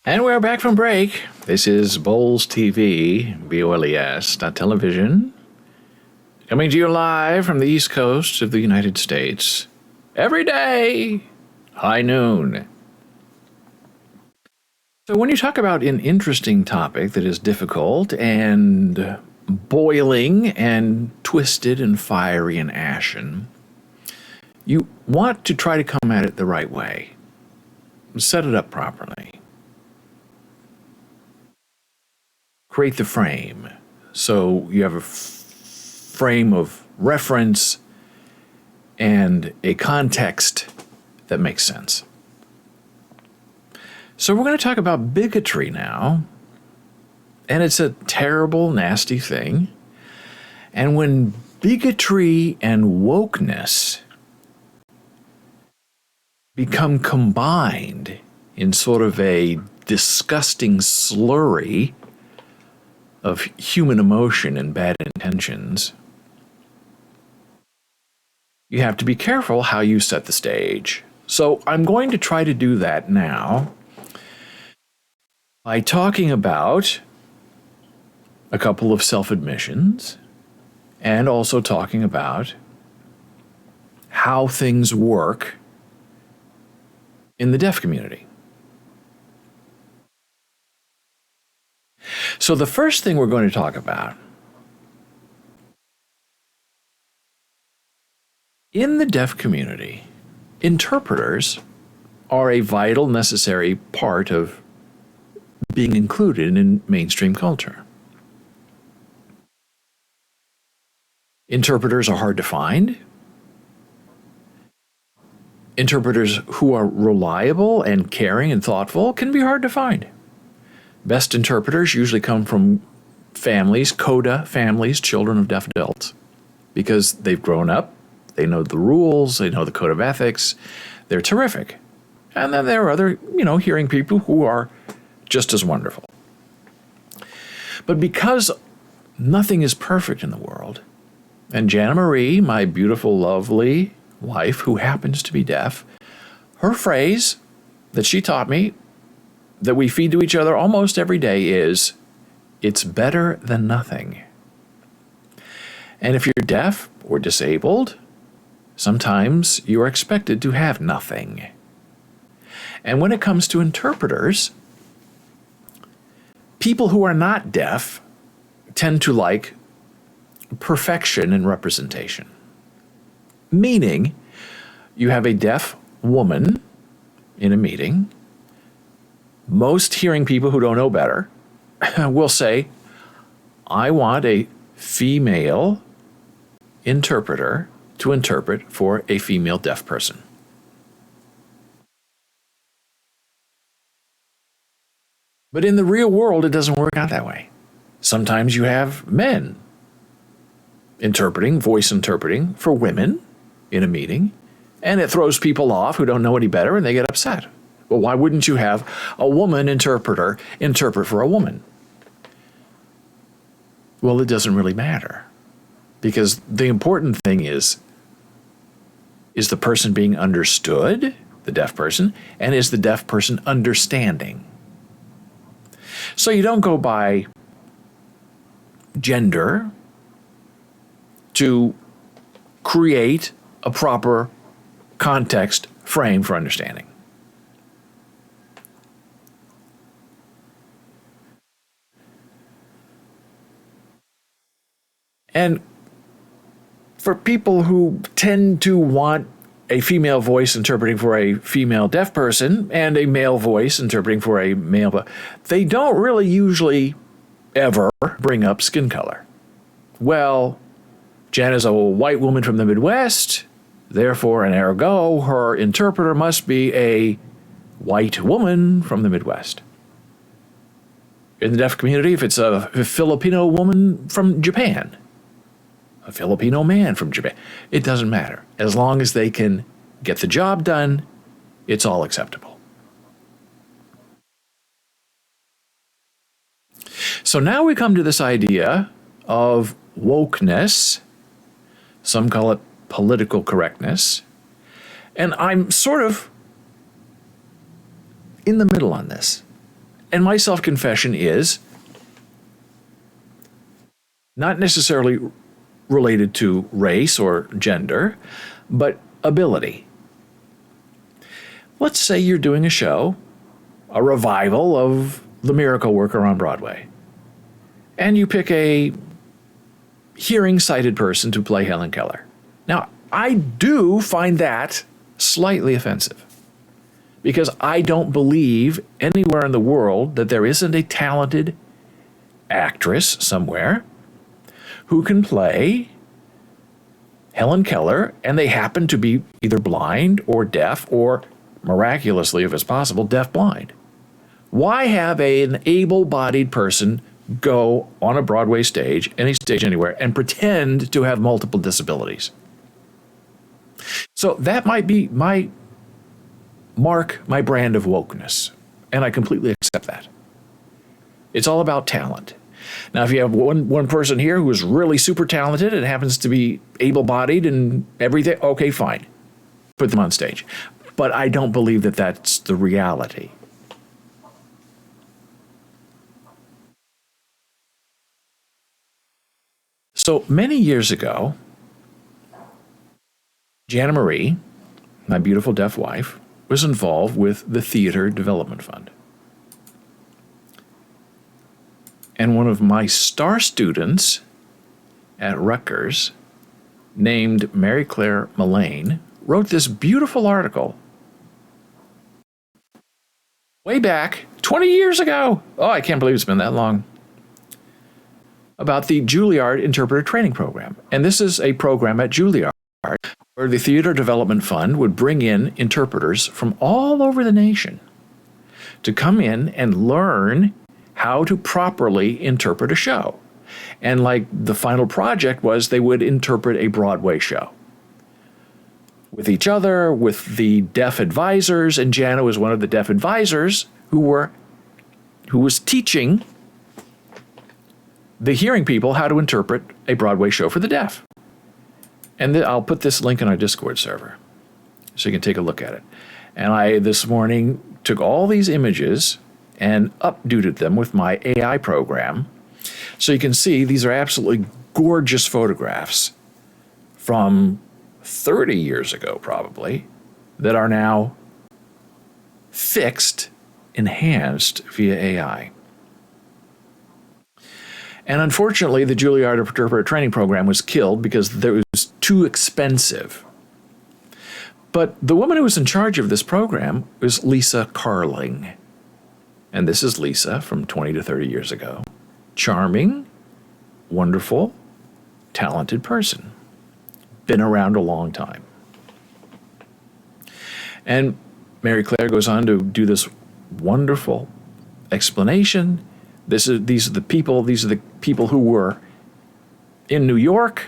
And we're back from break. This is Bowles TV, BOLES, television, coming to you live from the East Coast of the United States. Every day, high noon. So when you talk about an interesting topic that is difficult and boiling and twisted and fiery and ashen, you want to try to come at it the right way. Set it up properly. Create the frame so you have a frame of reference and a context that makes sense. So we're going to talk about bigotry now, and it's a terrible, nasty thing. And when bigotry and wokeness become combined in sort of a disgusting slurry of human emotion and bad intentions, you have to be careful how you set the stage. So I'm going to try to do that now by talking about a couple of self-admissions and also talking about how things work in the deaf community. So the first thing we're going to talk about, in the deaf community, interpreters are a vital, necessary part of being included in mainstream culture. Interpreters are hard to find. Interpreters who are reliable and caring and thoughtful can be hard to find. Best interpreters usually come from families, CODA families, children of deaf adults, because they've grown up, they know the rules, they know the code of ethics, they're terrific. And then there are other, hearing people who are just as wonderful. But because nothing is perfect in the world, and Jana Marie, my beautiful, lovely wife, who happens to be deaf, her phrase that she taught me that we feed to each other almost every day is, it's better than nothing. And if you're deaf or disabled, sometimes you are expected to have nothing. And when it comes to interpreters, people who are not deaf tend to like perfection in representation. Meaning, you have a deaf woman in a meeting. Most hearing people who don't know better will say, I want a female interpreter to interpret for a female deaf person. But in the real world, it doesn't work out that way. Sometimes you have men voice interpreting for women in a meeting, and it throws people off who don't know any better, and they get upset. Well, why wouldn't you have a woman interpreter interpret for a woman? Well, it doesn't really matter, because the important thing is the person being understood, the deaf person, and is the deaf person understanding? So you don't go by gender to create a proper context frame for understanding. And for people who tend to want a female voice interpreting for a female deaf person and a male voice interpreting for a male, they don't really usually ever bring up skin color. Well, Jen is a white woman from the Midwest, therefore, and ergo, her interpreter must be a white woman from the Midwest. In the deaf community, if it's a Filipino woman from Japan, a Filipino man from Japan, it doesn't matter. As long as they can get the job done, it's all acceptable. So now we come to this idea of wokeness. Some call it political correctness. And I'm sort of in the middle on this. And my self-confession is not necessarily related to race or gender, but ability. Let's say you're doing a show, a revival of The Miracle Worker on Broadway, and you pick a hearing-sighted person to play Helen Keller. Now, I do find that slightly offensive, because I don't believe anywhere in the world that there isn't a talented actress somewhere who can play Helen Keller, and they happen to be either blind or deaf, or miraculously, if it's possible, deaf-blind. Why have an able-bodied person go on a Broadway stage, any stage anywhere, and pretend to have multiple disabilities? So that might be my brand of wokeness, and I completely accept that. It's all about talent. Now, if you have one person here who is really super talented and happens to be able-bodied and everything, okay, fine. Put them on stage. But I don't believe that that's the reality. So many years ago, Jana Marie, my beautiful deaf wife, was involved with the Theater Development Fund. And one of my star students at Rutgers, named Mary Claire Mullane, wrote this beautiful article way back 20 years ago. Oh, I can't believe it's been that long. About the Juilliard Interpreter Training Program. And this is a program at Juilliard where the Theater Development Fund would bring in interpreters from all over the nation to come in and learn how to properly interpret a show. And like the final project was, they would interpret a Broadway show with each other, with the deaf advisors, and Jana was one of the deaf advisors who was teaching the hearing people how to interpret a Broadway show for the deaf. And I'll put this link in our Discord server so you can take a look at it. And I, this morning, took all these images and updated them with my AI program. So you can see these are absolutely gorgeous photographs from 30 years ago, probably, that are now fixed, enhanced via AI. And unfortunately, the Juilliard Interpreter Training Program was killed because it was too expensive. But the woman who was in charge of this program was Lisa Carling. And this is Lisa from 20 to 30 years ago. Charming, wonderful, talented person. Been around a long time. And Mary Claire goes on to do this wonderful explanation. These are the people who were in New York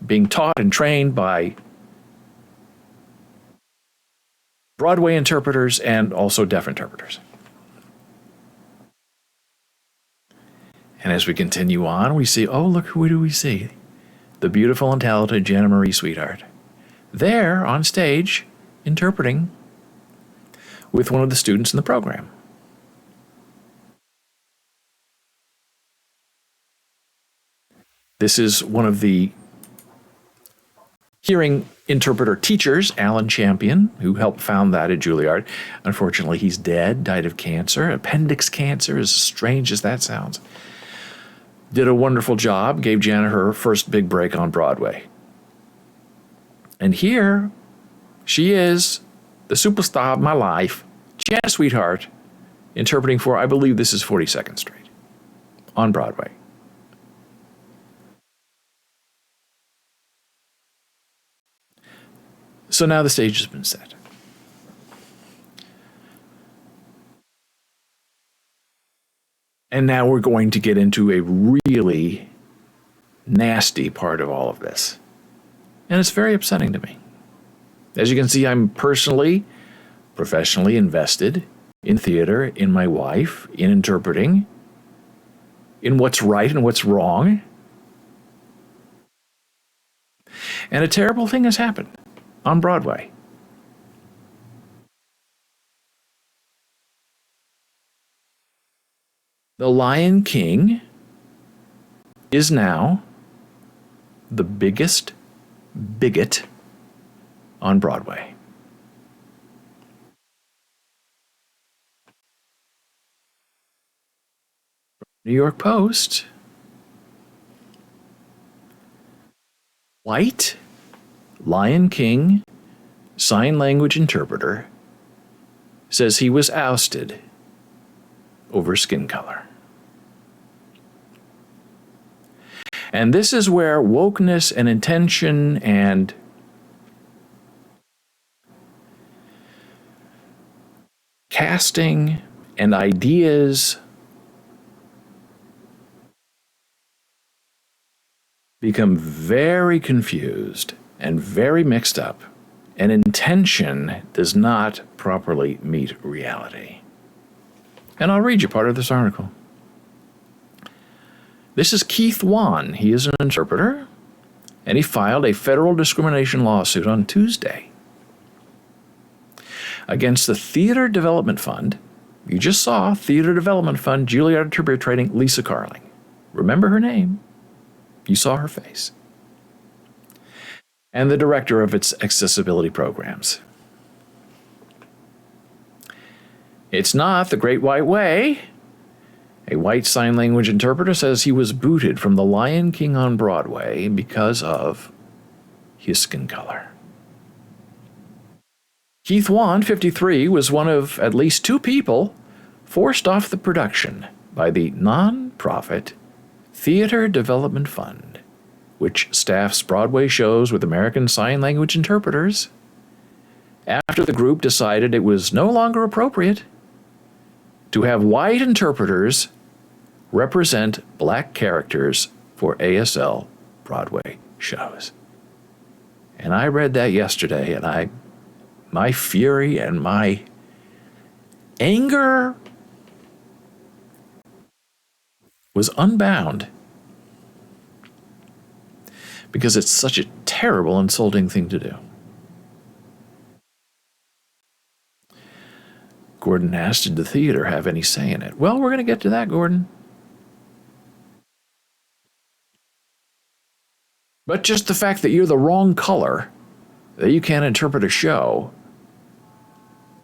being taught and trained by Broadway interpreters and also deaf interpreters. And as we continue on, we see, oh, look, who do we see? The beautiful and talented Jana Marie Sweetheart. There on stage, interpreting with one of the students in the program. This is one of the hearing interpreter teachers, Alan Champion, who helped found that at Juilliard. Unfortunately, he's dead, died of cancer, appendix cancer, as strange as that sounds. Did a wonderful job, gave Jana her first big break on Broadway. And here she is, the superstar of my life, Jana Sweetheart, interpreting for, I believe this is 42nd Street, on Broadway. So now the stage has been set. And now we're going to get into a really nasty part of all of this. And it's very upsetting to me. As you can see, I'm personally, professionally invested in theater, in my wife, in interpreting, in what's right and what's wrong. And a terrible thing has happened on Broadway. The Lion King is now the biggest bigot on Broadway. New York Post. White Lion King sign language interpreter says he was ousted over skin color. And this is where wokeness and intention and casting and ideas become very confused and very mixed up, and intention does not properly meet reality. And I'll read you part of this article. This is Keith Wan. He is an interpreter, and he filed a federal discrimination lawsuit on Tuesday against the Theater Development Fund. You just saw Theater Development Fund, Juilliard Interpreter Training, Lisa Carling. Remember her name. You saw her face. And the director of its accessibility programs. It's not the Great White Way. A white sign language interpreter says he was booted from The Lion King on Broadway because of his skin color. Keith Wan, 53, was one of at least 2 people forced off the production by the non-profit Theater Development Fund, which staffs Broadway shows with American Sign Language interpreters, after the group decided it was no longer appropriate to have white interpreters represent black characters for ASL Broadway shows. And I read that yesterday, and my fury and my anger was unbound, because it's such a terrible, insulting thing to do. Gordon asked, did the theater have any say in it? Well, we're going to get to that, Gordon. But just the fact that you're the wrong color, that you can't interpret a show,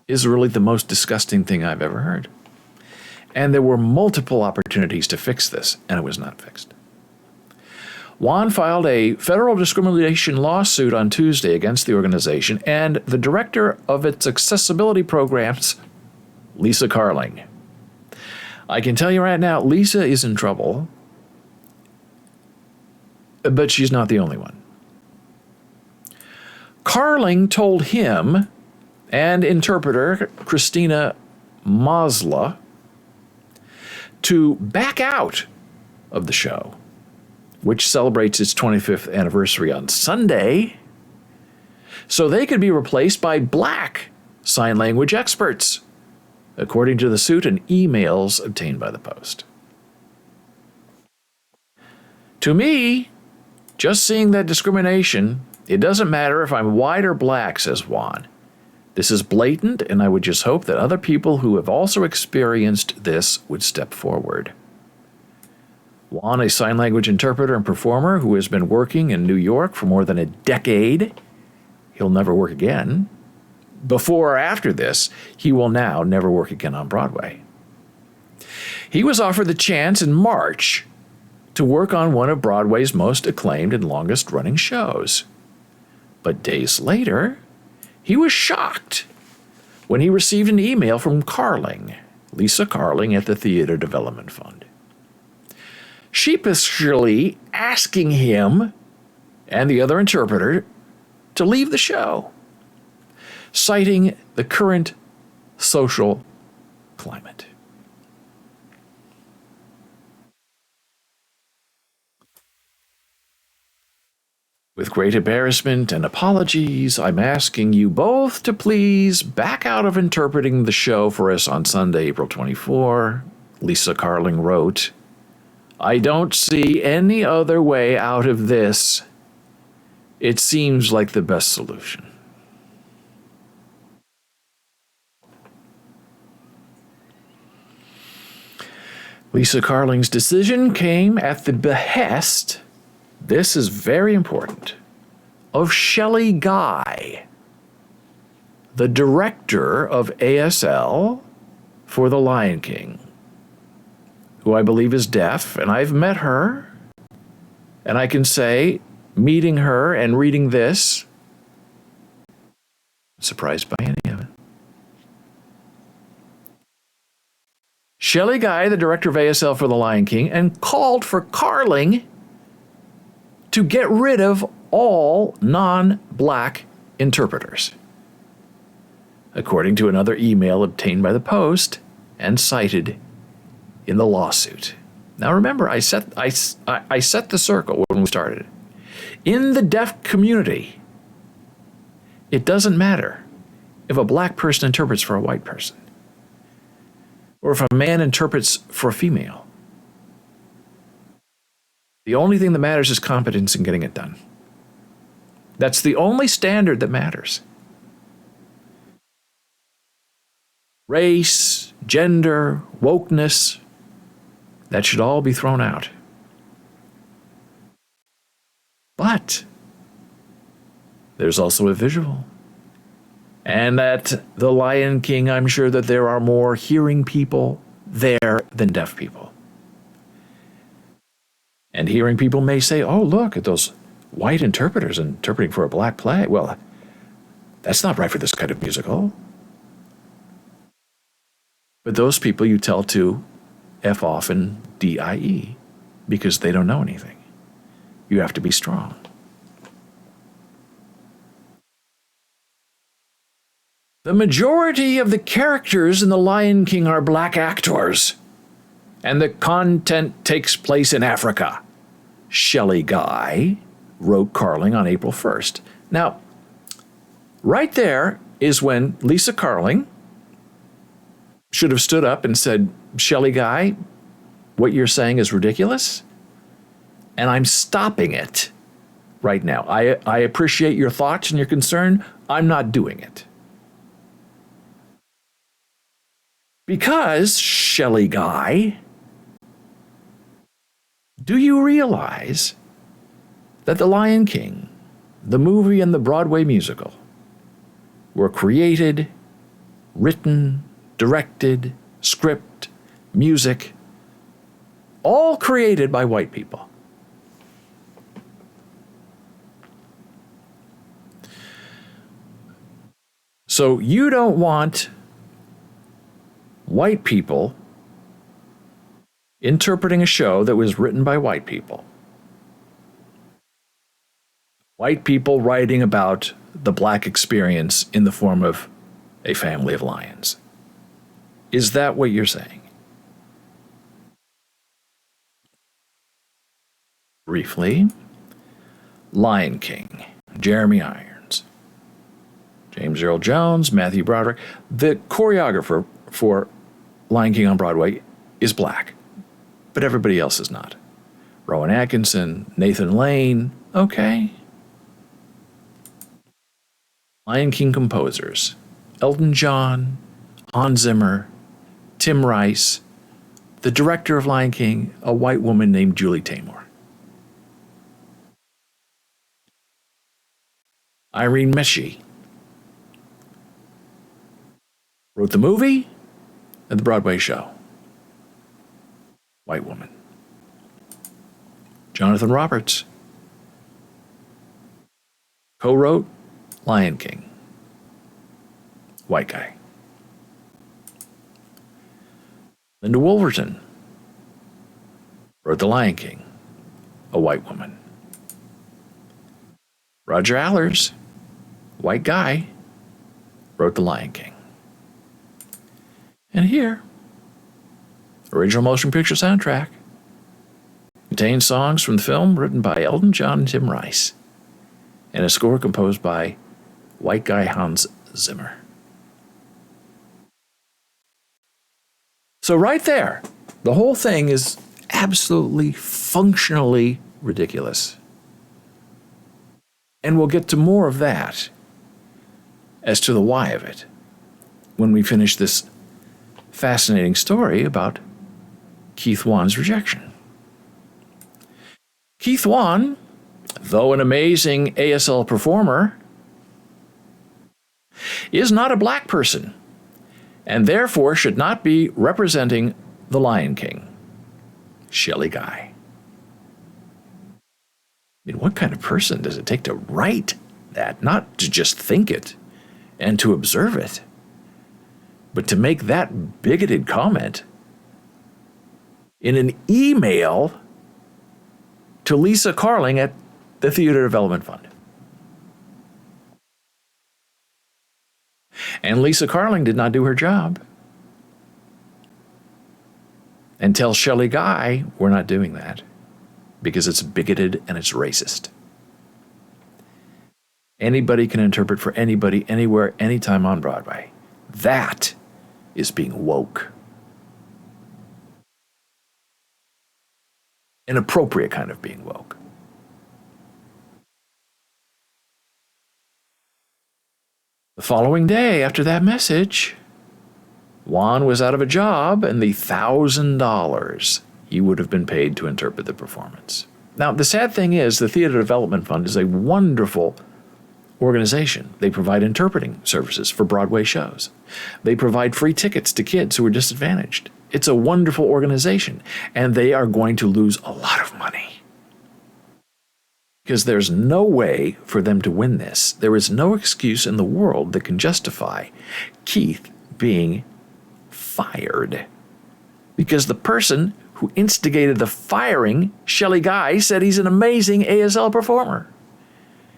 is really the most disgusting thing I've ever heard. And there were multiple opportunities to fix this, and it was not fixed. Wan filed a federal discrimination lawsuit on Tuesday against the organization and the director of its accessibility programs, Lisa Carling. I can tell you right now, Lisa is in trouble, but she's not the only one. Carling told him and interpreter Christina Masla to back out of the show, which celebrates its 25th anniversary on Sunday, so they could be replaced by black sign language experts, according to the suit and emails obtained by the Post. To me, just seeing that discrimination, it doesn't matter if I'm white or black, says Wan. This is blatant, and I would just hope that other people who have also experienced this would step forward. Wan, a sign language interpreter and performer who has been working in New York for more than a decade, he'll never work again. Before or after this, he will now never work again on Broadway. He was offered the chance in March to work on one of Broadway's most acclaimed and longest-running shows. But days later, he was shocked when he received an email from Carling, Lisa Carling at the Theater Development Fund, sheepishly asking him and the other interpreter to leave the show, citing the current social climate. With great embarrassment and apologies, I'm asking you both to please back out of interpreting the show for us on Sunday, April 24, Lisa Carling wrote. I don't see any other way out of this. It seems like the best solution. Lisa Carling's decision came at the behest, this is very important, of Shelley Guy, the director of ASL for The Lion King, who I believe is deaf, and I've met her, and I can say, meeting her and reading this, surprised by any of it. Shelley Guy, the director of ASL for The Lion King, and called for Carling to get rid of all non-black interpreters, according to another email obtained by the Post and cited in the lawsuit. Now remember, I set the circle when we started. In the deaf community, it doesn't matter if a black person interprets for a white person, or if a man interprets for a female. The only thing that matters is competence in getting it done. That's the only standard that matters. Race, gender, wokeness, that should all be thrown out. But there's also a visual. And at The Lion King, I'm sure that there are more hearing people there than deaf people. And hearing people may say, oh, look at those white interpreters interpreting for a black play. Well, that's not right for this kind of musical. But those people you tell to F off and DIE because they don't know anything. You have to be strong. The majority of the characters in The Lion King are black actors, and the content takes place in Africa. Shelley Guy wrote Carling on April 1st. Now, right there is when Lisa Carling should have stood up and said, Shelley Guy, what you're saying is ridiculous, and I'm stopping it right now. I appreciate your thoughts and your concern. I'm not doing it. Because, Shelley Guy, do you realize that The Lion King, the movie and the Broadway musical, were created, written, directed, script, music, all created by white people? So you don't want white people interpreting a show that was written by white people. White people writing about the black experience in the form of a family of lions. Is that what you're saying? Briefly, Lion King, Jeremy Irons, James Earl Jones, Matthew Broderick. The choreographer for Lion King on Broadway is black, but everybody else is not. Rowan Atkinson, Nathan Lane, okay. Lion King composers, Elton John, Hans Zimmer, Tim Rice, the director of Lion King, a white woman named Julie Taymor. Irene Meshie wrote the movie and the Broadway show. White woman. Jonathan Roberts co-wrote Lion King. White guy. Linda Wolverton wrote The Lion King. A white woman. Roger Allers, white guy, wrote The Lion King. And here, original motion picture soundtrack, contains songs from the film written by Elton John and Tim Rice, and a score composed by white guy Hans Zimmer. So right there, the whole thing is absolutely functionally ridiculous. And we'll get to more of that as to the why of it when we finish this fascinating story about Keith Wan's rejection. Keith Wan, though an amazing ASL performer, is not a black person and therefore should not be representing the Lion King, Shelley Guy. I mean, what kind of person does it take to write that? Not to just think it and to observe it, but to make that bigoted comment in an email to Lisa Carling at the Theater Development Fund. And Lisa Carling did not do her job and tell Shelley Guy, we're not doing that because it's bigoted and it's racist. Anybody can interpret for anybody, anywhere, anytime on Broadway. That is being woke. An appropriate kind of being woke. The following day after that message, Wan was out of a job and the $1,000 he would have been paid to interpret the performance. Now, the sad thing is the Theater Development Fund is a wonderful organization. They provide interpreting services for Broadway shows. They provide free tickets to kids who are disadvantaged. It's a wonderful organization, and they are going to lose a lot of money because there's no way for them to win this. There is no excuse in the world that can justify Keith being fired because the person who instigated the firing, Shelley Guy, said he's an amazing ASL performer.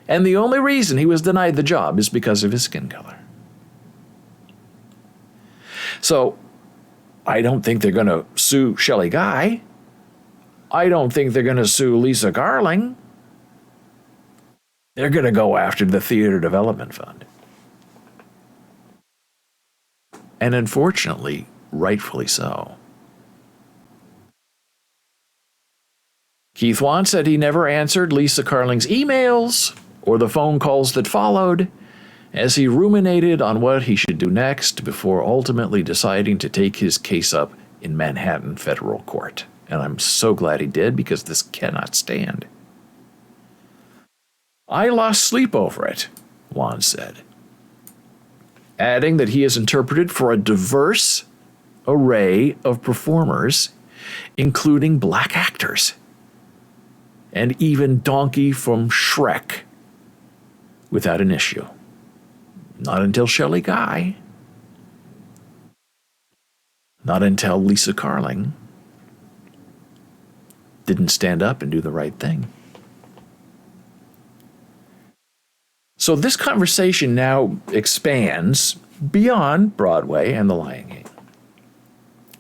And the only reason he was denied the job is because of his skin color. So, I don't think they're going to sue Shelley Guy. I don't think they're going to sue Lisa Carling. They're going to go after the Theater Development Fund. And unfortunately, rightfully so. Keith Wan said he never answered Lisa Carling's emails or the phone calls that followed as he ruminated on what he should do next before ultimately deciding to take his case up in Manhattan federal court. And I'm so glad he did because this cannot stand. I lost sleep over it, Wan said, adding that he has interpreted for a diverse array of performers, including black actors, and even Donkey from Shrek, without an issue. Not until Shelley Guy. Not until Lisa Carling didn't stand up and do the right thing. So this conversation now expands beyond Broadway and The Lion King.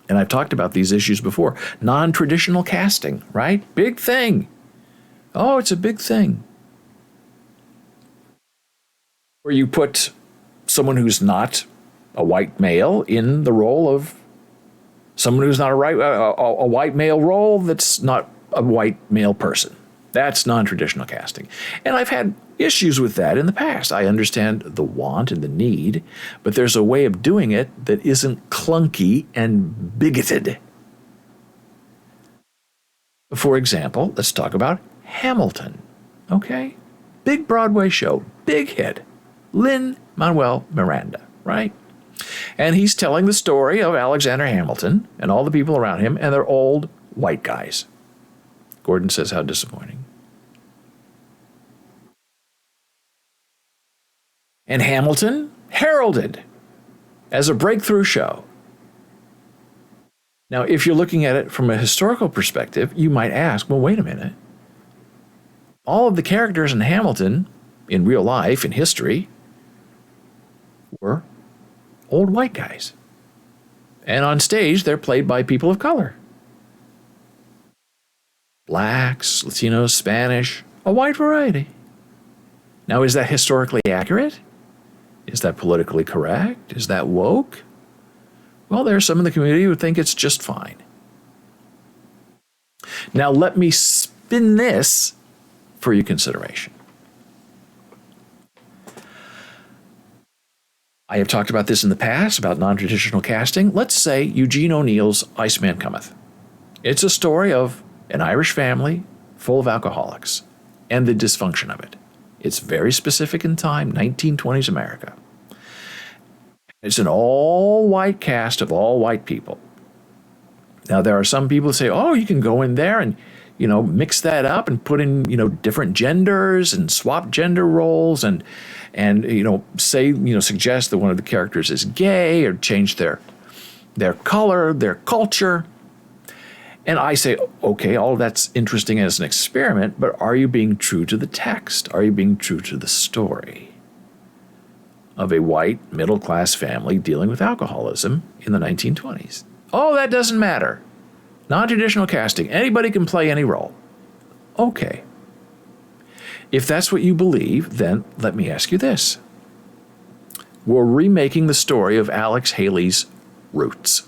And I've talked about these issues before. Non-traditional casting, right? Big thing. Oh, it's a big thing. Where you put someone who's not a white male in the role of someone who's not a white male role that's not a white male person. That's non-traditional casting. And I've had issues with that in the past. I understand the want and the need, but there's a way of doing it that isn't clunky and bigoted. For example, let's talk about Hamilton. Okay? Big Broadway show, big hit. Lin-Manuel Miranda, right? And he's telling the story of Alexander Hamilton and all the people around him, and they're old white guys. Gordon says, how disappointing. And Hamilton heralded as a breakthrough show. Now, if you're looking at it from a historical perspective, you might ask, well, wait a minute. All of the characters in Hamilton, in real life, in history, were old white guys. And on stage, they're played by people of color. Blacks, Latinos, Spanish, a wide variety. Now, is that historically accurate? Is that politically correct? Is that woke? Well, there are some in the community who think it's just fine. Now, let me spin this for your consideration. I have talked about this in the past, about non-traditional casting. Let's say Eugene O'Neill's Iceman Cometh. It's a story of an Irish family full of alcoholics and the dysfunction of it. It's very specific in time, 1920s America. It's an all-white cast of all white people. Now, there are some people who say, oh, you can go in there and, mix that up and put in, different genders and swap gender roles and suggest that one of the characters is gay or change their color, their culture. And I say, okay, all that's interesting as an experiment, but are you being true to the text? Are you being true to the story of a white middle-class family dealing with alcoholism in the 1920s? Oh, that doesn't matter. Non-traditional casting. Anybody can play any role. Okay. If that's what you believe, then let me ask you this. We're remaking the story of Alex Haley's Roots.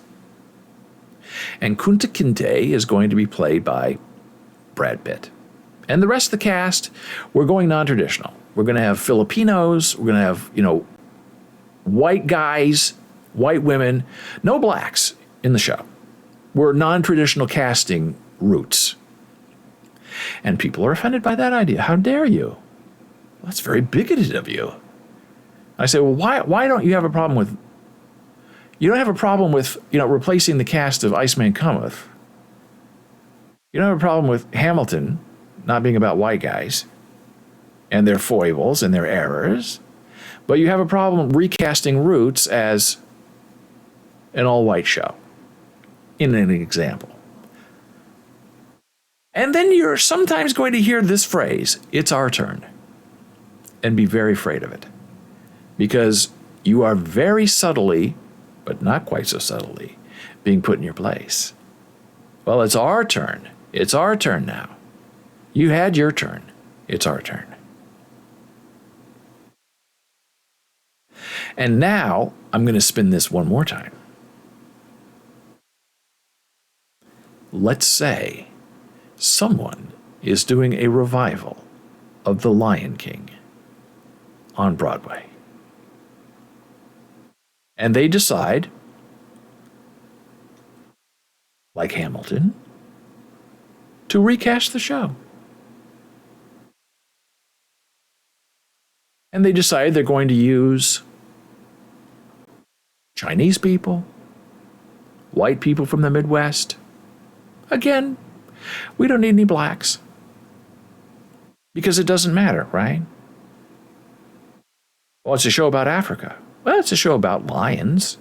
And Kunta Kinte is going to be played by Brad Pitt. And the rest of the cast, we're going non-traditional. We're going to have Filipinos. We're going to have, white guys, white women, no blacks in the show. We're non-traditional casting Roots. And people are offended by that idea. How dare you? That's very bigoted of you. I say, well, why don't you have a problem with... You don't have a problem with, replacing the cast of Iceman Cometh. You don't have a problem with Hamilton not being about white guys and their foibles and their errors. But you have a problem recasting Roots as an all-white show, in an example. And then you're sometimes going to hear this phrase, it's our turn, and be very afraid of it. Because you are very subtly, but not quite so subtly, being put in your place. Well, it's our turn. It's our turn now. You had your turn. It's our turn. And now, I'm going to spin this one more time. Let's say someone is doing a revival of The Lion King on Broadway. And they decide, like Hamilton, to recast the show. And they decide they're going to use Chinese people, white people from the Midwest. Again, we don't need any blacks. Because it doesn't matter, right? Well, it's a show about Africa. Well, it's a show about lions.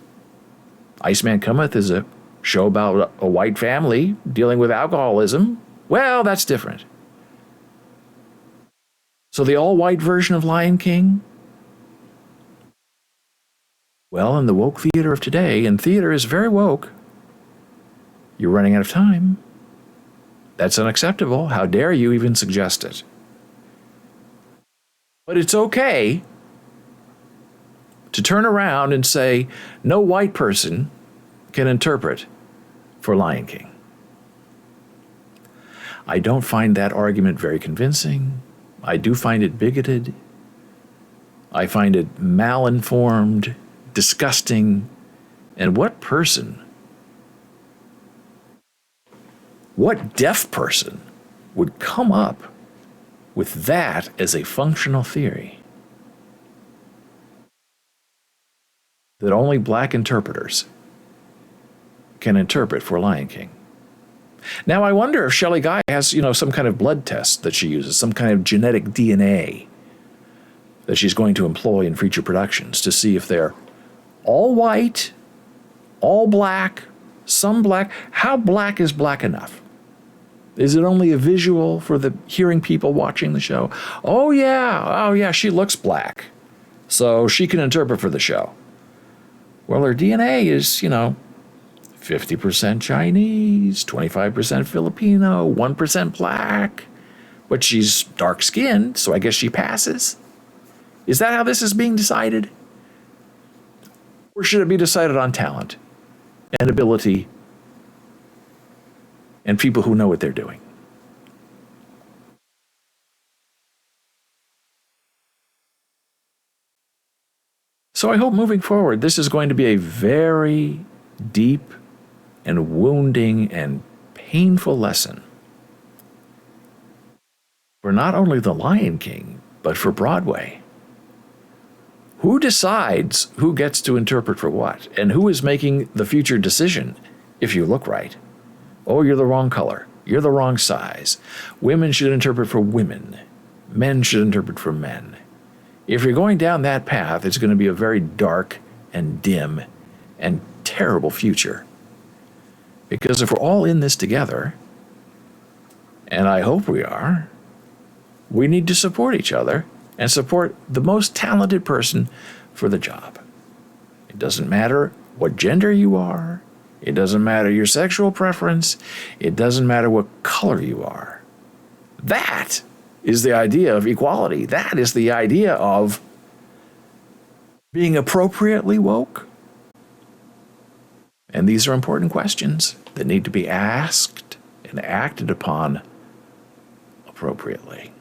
Iceman Cometh is a show about a white family dealing with alcoholism. Well, that's different. So the all-white version of Lion King? Well, in the woke theater of today, and theater is very woke, you're running out of time. That's unacceptable. How dare you even suggest it? But it's okay to turn around and say, no white person can interpret for Lion King. I don't find that argument very convincing. I do find it bigoted. I find it malinformed, disgusting. And what deaf person would come up with that as a functional theory? That only black interpreters can interpret for Lion King. Now, I wonder if Shelley Guy has, some kind of blood test that she uses, some kind of genetic DNA that she's going to employ in future productions to see if they're all white, all black, some black. How black is black enough? Is it only a visual for the hearing people watching the show? Oh yeah, she looks black, so she can interpret for the show. Well, her DNA is, 50% Chinese, 25% Filipino, 1% black. But she's dark-skinned, so I guess she passes. Is that how this is being decided? Or should it be decided on talent and ability and people who know what they're doing? So I hope moving forward, this is going to be a very deep and wounding and painful lesson for not only The Lion King, but for Broadway. Who decides who gets to interpret for what, and who is making the future decision if you look right? Oh, you're the wrong color. You're the wrong size. Women should interpret for women. Men should interpret for men. If you're going down that path, it's going to be a very dark and dim and terrible future. Because if we're all in this together, and I hope we are, we need to support each other and support the most talented person for the job. It doesn't matter what gender you are. It doesn't matter your sexual preference. It doesn't matter what color you are. That is the idea of equality. That is the idea of being appropriately woke. And these are important questions that need to be asked and acted upon appropriately.